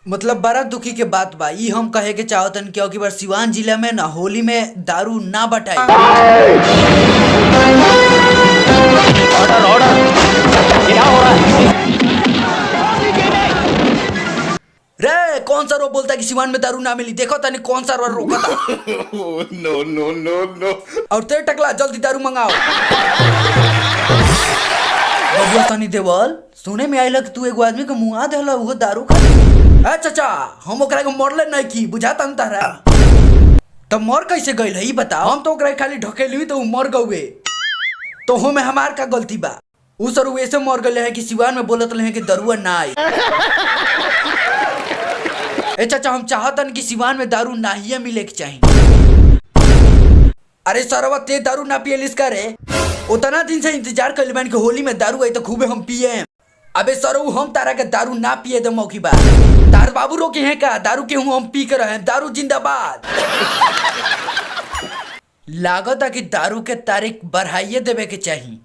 मतलब बड़ा दुखी के बात बा। ई हम कहे के चाहतन क्योंकि बार सिवान जिला में ना होली में दारू ना बटाई। ऑर्डर ऑर्डर, क्या हो रहा है? रे कौन सा रो बोलता है कि सिवान में दारू ना मिली? देखो तनी कौन सा रो रोका था। नो नो नो नो। और तेरे टकला जल्दी दारू मंगाओ। बबुआ तनी देवल सुने में आइल कि तू एगो आदमी के मुआ देला वो दारू खा। ए चाचा हम ओकरा के मरले नहीं की बुझाता न तारा। तब मर कैसे गइल है ई बताओ। हम तो ओकरा खाली ढकेली तो मर गए। तो हो में हमार का गलती बा? उ सर वैसे मर गए है कि सिवान में बोलत रहे कि दरुआ ना आई। ए चाचा हम चाहतन कि सिवान में दारू ना ही मिले के चाहिए। अरे सरवा ते दारू ना पियलिस का रे? उतना दिन से इंतजार कर लेबान कि होली में दारू आई तो खूबे हम पिए। अबे सरऊ हम तारा के दारू ना पिए दे मौकी बा। तार बाबू रोके हैं का दारू के हूँ हम पी कर रहे हैं। दारू जिंदाबाद। लागत है कि दारू के तारीख बढ़ाइए देवे के चाहिए।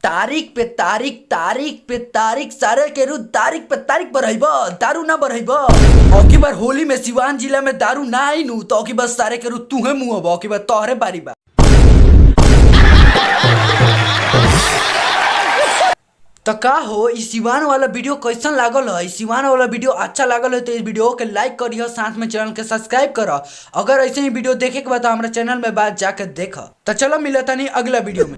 तारीख पे तारीख तारीख पे तारीख सारे के रू तारीख पे तारीख बढ़ाइब दारू ना बढ़ाइब। औकी बार होली में सिवान जिला में दारू ना आई नू तो औकी बार सारे के रू तुहे मुँह औकी बार तोहरे बारी बा। तो का हो इस सिवान वाला वीडियो कैसन लागल है? सिवान वाला वीडियो अच्छा लागल है तो इस वीडियो के लाइक करियो, साथ में चैनल के सब्सक्राइब करो। अगर ऐसे ही वीडियो देखे के बाद तो हमारे चैनल में बात जाकर देखो। तो चलो मिलता नहीं अगला वीडियो में।